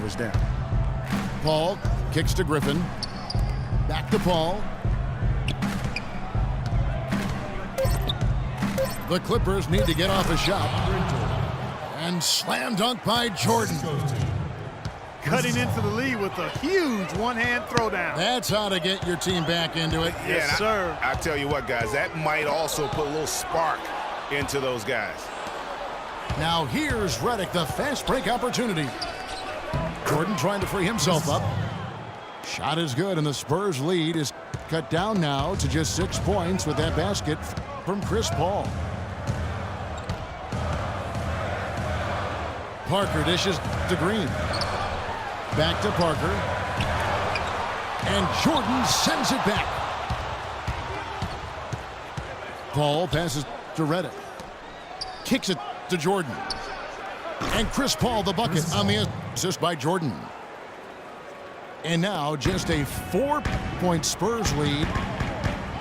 turnovers down. Paul kicks to Griffin. Back to Paul. The Clippers need to get off a shot. And slam dunk by Jordan. Cutting into the lead with a huge one-hand throwdown. That's how to get your team back into it. Yes, sir. I tell you what, guys, that might also put a little spark into those guys. Now here's Redick, the fast break opportunity. Jordan trying to free himself up. Shot is good, and the Spurs lead is cut down now to just 6 points with that basket from Chris Paul. Parker dishes to Green. Back to Parker. And Jordan sends it back. Paul passes to Redick. Kicks it to Jordan. And Chris Paul the bucket on the assist by Jordan. And now just a 4-point Spurs lead.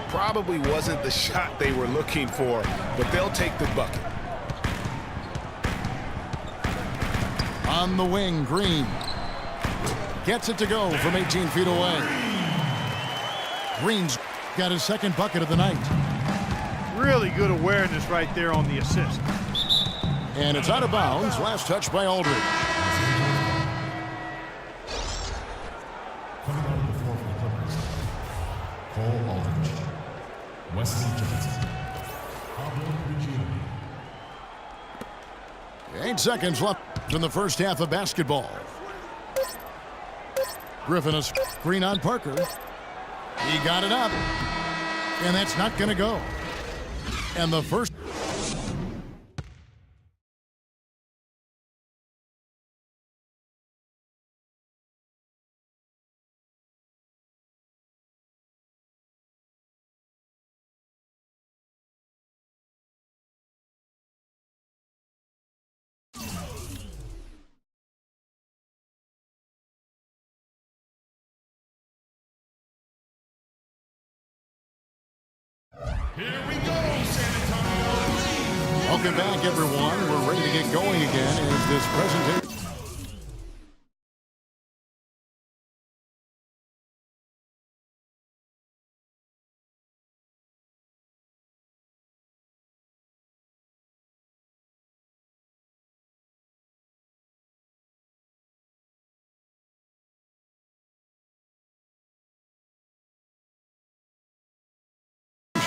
Probably wasn't the shot they were looking for, but they'll take the bucket. On the wing, Green. Gets it to go from 18 feet away. Green's got his second bucket of the night. Really good awareness right there on the assist. And it's out of bounds. Last touch by Aldridge. Coming out of the floor for the Clippers, Cole Aldridge, Wesley Johnson, Pablo Regina. 8 seconds left in the first half of basketball. Griffin a screen on Parker. He got it up. And that's not going to go. And the first... Here we go, San Antonio. Welcome back, everyone. We're ready to get going again as this presentation...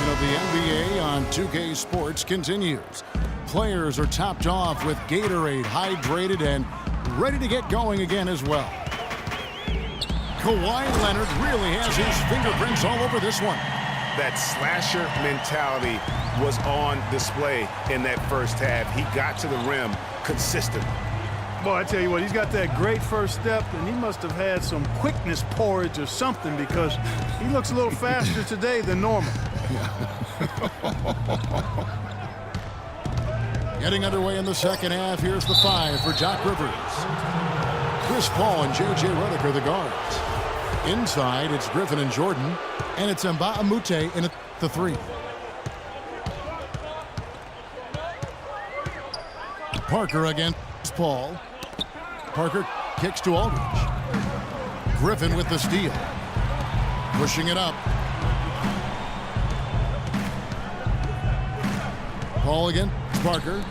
of the NBA on 2K Sports continues. Players are topped off with Gatorade, hydrated, and ready to get going again as well. Kawhi Leonard really has his fingerprints all over this one. That slasher mentality was on display in that first half. He got to the rim consistently. Boy, I tell you what, he's got that great first step, and he must have had some quickness porridge or something because he looks a little faster today than normal. Getting underway in the second half. Here's the 5 for Doc Rivers. Chris Paul and J.J. Redick are the guards. Inside, it's Griffin and Jordan, and it's Mbamute in the 3. Parker against Paul. Parker kicks to Aldridge. Griffin with the steal. Pushing it up. Paul again, Parker.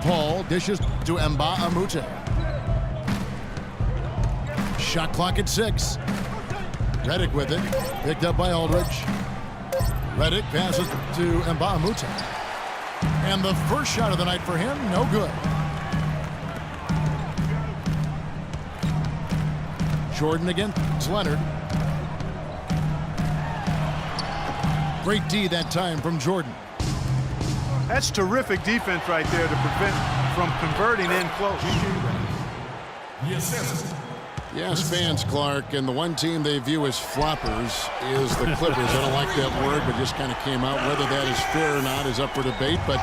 Paul dishes to Mbamute. Shot clock at 6. Redick with it. Picked up by Aldridge. Redick passes to Mbamute. And the first shot of the night for him, no good. Jordan against Leonard. Great D that time from Jordan. That's terrific defense right there to prevent from converting in close. The assist. Yes, fans, Clark, and the one team they view as floppers is the Clippers. I don't like that word, but just kind of came out. Whether that is fair or not is up for debate, but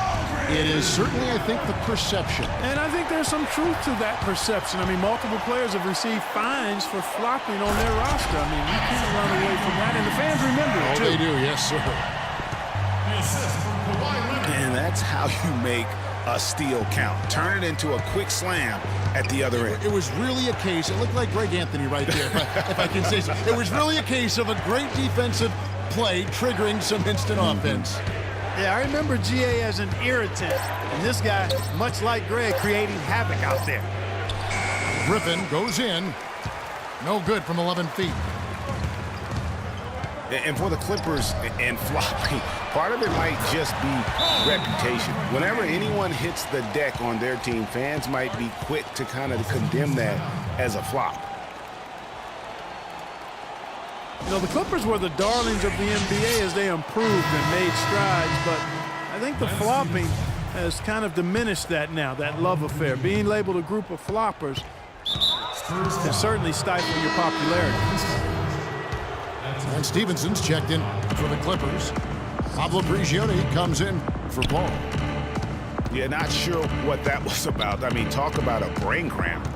it is certainly, I think, the perception. And I think there's some truth to that perception. I mean, multiple players have received fines for flopping on their roster. I mean, you can't run away from that, and the fans remember it, too. Oh, they do, yes, sir. The assist from Kawhi Leonard. And that's how you make a steal count. Turn it into a quick slam at the other end. It was really a case, it looked like Greg Anthony right there, if I can say so. It was really a case of a great defensive play triggering some instant offense. Yeah, I remember GA as an irritant, and this guy, much like Greg, creating havoc out there. Griffin goes in. No good from 11 feet. And for the Clippers and flopping, part of it might just be reputation. Whenever anyone hits the deck on their team, fans might be quick to kind of condemn that as a flop. You know, the Clippers were the darlings of the NBA as they improved and made strides, but I think the flopping has kind of diminished that now, that love affair. Being labeled a group of floppers can certainly stifle your popularity. And Stevenson's checked in for the Clippers. Pablo Prigioni comes in for Paul. Yeah, not sure what that was about. I mean, talk about a brain cramp.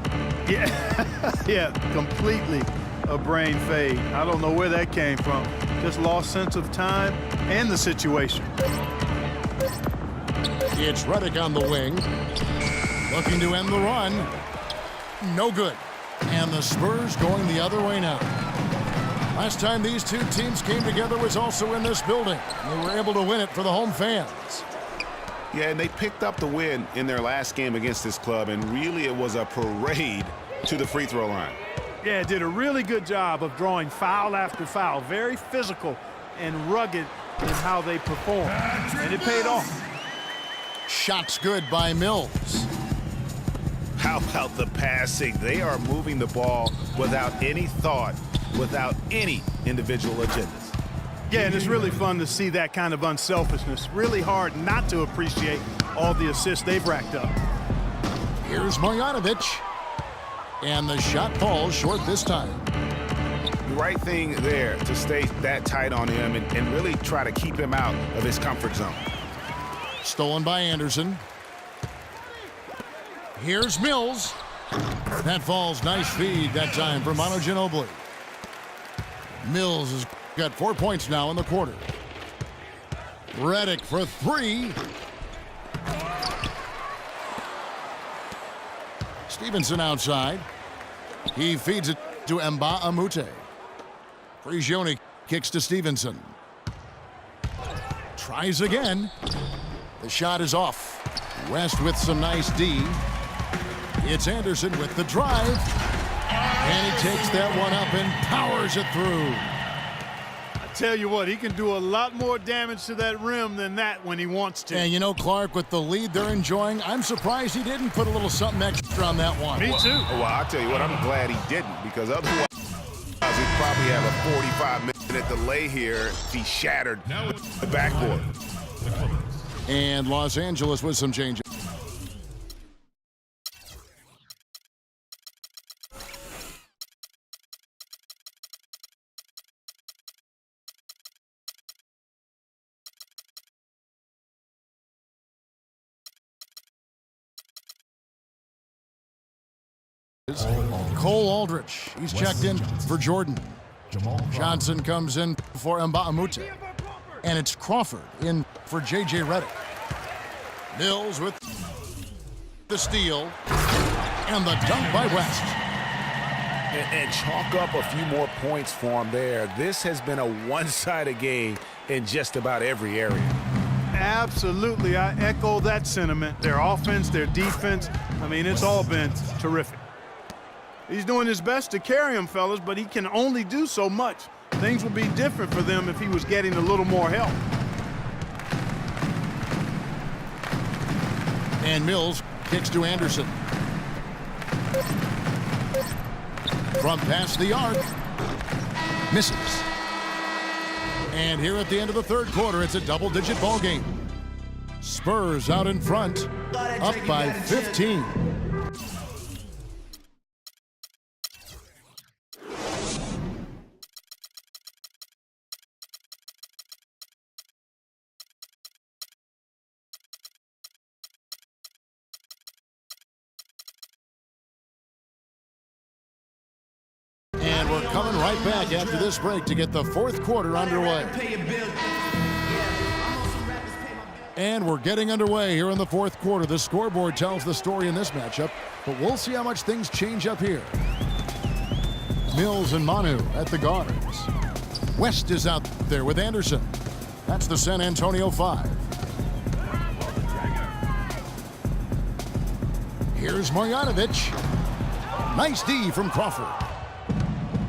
Yeah, completely a brain fade. I don't know where that came from. Just lost sense of time and the situation. It's Redick on the wing. Looking to end the run. No good. And the Spurs going the other way now. Last time these two teams came together was also in this building. They were able to win it for the home fans. Yeah, and they picked up the win in their last game against this club, and really it was a parade to the free throw line. Yeah, did a really good job of drawing foul after foul. Very physical and rugged in how they performed. And it paid off. Shots good by Mills. How about the passing? They are moving the ball without any thought, without any individual agendas. Yeah, and it's really fun to see that kind of unselfishness. Really hard not to appreciate all the assists they've racked up. Here's Marjanovic. And the shot falls short this time. The right thing there to stay that tight on him and really try to keep him out of his comfort zone. Stolen by Anderson. Here's Mills. That falls. Nice feed that time for Manu Ginobili. Mills has got 4 points now in the quarter. Redick for three. Stevenson outside. He feeds it to Mbah a Moute. Prigioni kicks to Stevenson. Tries again. The shot is off. West with some nice D. It's Anderson with the drive. And he takes that one up and powers it through. I tell you what, he can do a lot more damage to that rim than that when he wants to. And you know, Clark, with the lead they're enjoying, I'm surprised he didn't put a little something extra on that one. Me too. Well, I'll tell you what, I'm glad he didn't, because otherwise he'd probably have a 45-minute delay here if he shattered the backboard. And Los Angeles with some changes. Cole Aldrich, he's checked in for Jordan. Johnson comes in for Mbah a Moute. And it's Crawford in for J.J. Redick. Mills with the steal. And the dunk by West. And chalk up a few more points for him there. This has been a one-sided game in just about every area. Absolutely, I echo that sentiment. Their offense, their defense, I mean, it's all been terrific. He's doing his best to carry him, fellas, but he can only do so much. Things would be different for them if he was getting a little more help. And Mills kicks to Anderson. From past the arc. Misses. And here at the end of the third quarter, it's a double-digit ball game. Spurs out in front, up by 15. And we're coming right back after this break to get the fourth quarter underway. And we're getting underway here in the fourth quarter. The scoreboard tells the story in this matchup, but we'll see how much things change up here. Mills and Manu at the guards. West is out there with Anderson. That's the San Antonio 5. Here's Marjanovic. Nice D from Crawford.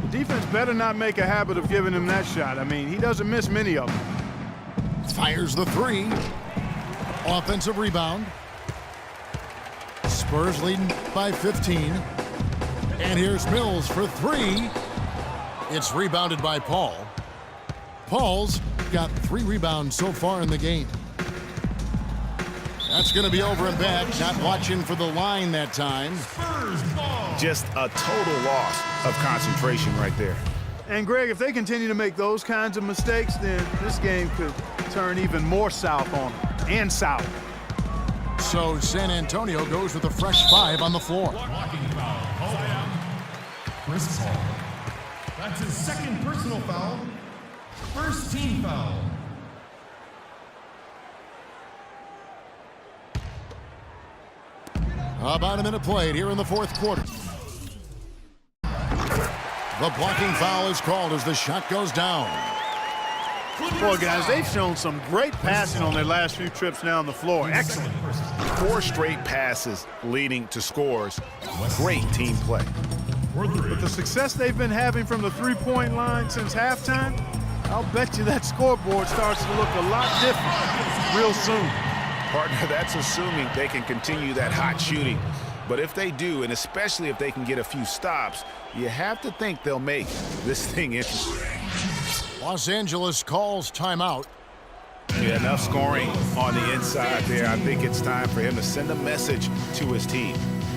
The defense better not make a habit of giving him that shot. I mean, he doesn't miss many of them. Fires the three. Offensive rebound. Spurs leading by 15. And here's Mills for three. It's rebounded by Paul. Paul's got 3 rebounds so far in the game. That's going to be over and back. Not watching for the line that time. Just a total loss of concentration right there. And Greg, if they continue to make those kinds of mistakes, then this game could turn even more south on them, and south. So San Antonio goes with a fresh 5 on the floor. Blocking foul. Called Chris Paul. That's his second personal foul. First team foul. About a minute played here in the fourth quarter. The blocking foul is called as the shot goes down. Boy, guys, they've shown some great passing on their last few trips down the floor. Excellent. 4 straight passes leading to scores. Great team play. With the success they've been having from the three-point line since halftime, I'll bet you that scoreboard starts to look a lot different real soon. Partner, that's assuming they can continue that hot shooting. But if they do, and especially if they can get a few stops, you have to think they'll make this thing interesting. Los Angeles calls timeout. Yeah, enough scoring on the inside there. I think it's time for him to send a message to his team.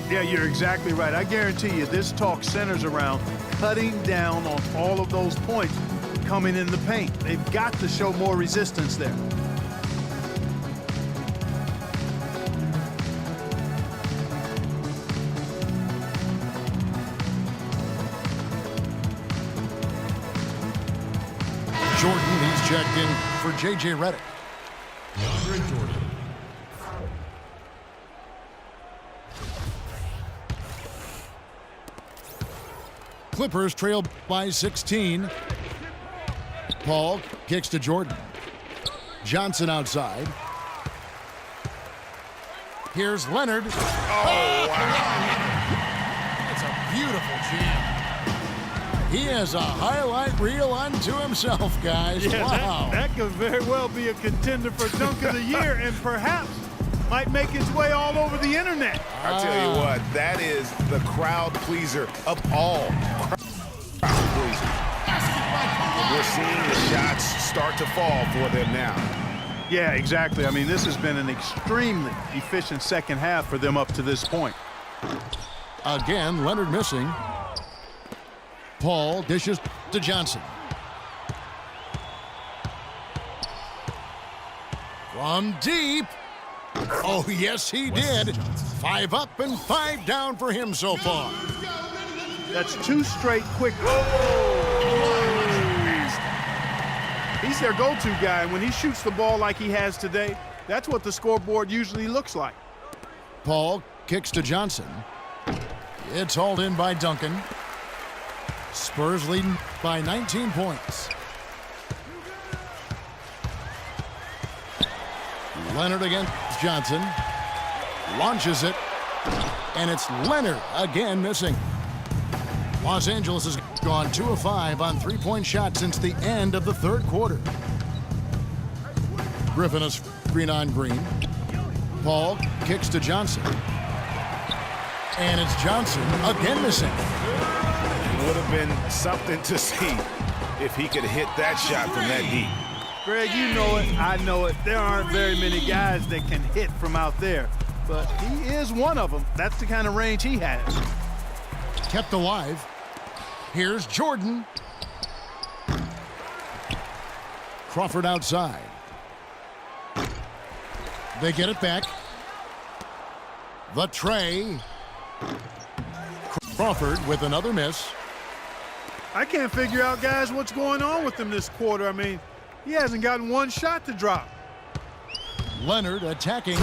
Yeah, you're exactly right. I guarantee you this talk centers around cutting down on all of those points coming in the paint. They've got to show more resistance there. Jordan, he's checked in for J.J. Redick. DeAndre Jordan. Clippers trail by 16. Paul kicks to Jordan. Johnson outside. Here's Leonard. Oh, wow. That's a beautiful jam. He has a highlight reel unto himself, guys. Yeah, wow. that could very well be a contender for Dunk of the Year and perhaps might make its way all over the internet. I tell you what, that is the crowd pleaser of all crowd pleasers. We're seeing the shots start to fall for them now. Yeah, exactly. I mean, this has been an extremely efficient second half for them up to this point. Again, Leonard missing. Paul dishes to Johnson. From deep. Oh, yes, he did. 5 up and 5 down for him so far. That's 2 straight quick. He's their go-to guy, and when he shoots the ball like he has today, that's what the scoreboard usually looks like. Paul kicks to Johnson. It's hauled in by Duncan. Spurs leading by 19 points. Leonard against Johnson. Launches it. And it's Leonard again missing. Los Angeles has gone 2 of 5 on 3-point shots since the end of the third quarter. Griffin is green on green. Paul kicks to Johnson. And it's Johnson again missing. Would have been something to see if he could hit that shot from that deep. Greg, you know it, I know it. There aren't very many guys that can hit from out there, but he is one of them. That's the kind of range he has. Kept alive. Here's Jordan. Crawford outside. They get it back. The tray. Crawford with another miss. I can't figure out, guys, what's going on with him this quarter. I mean, he hasn't gotten one shot to drop. Leonard attacking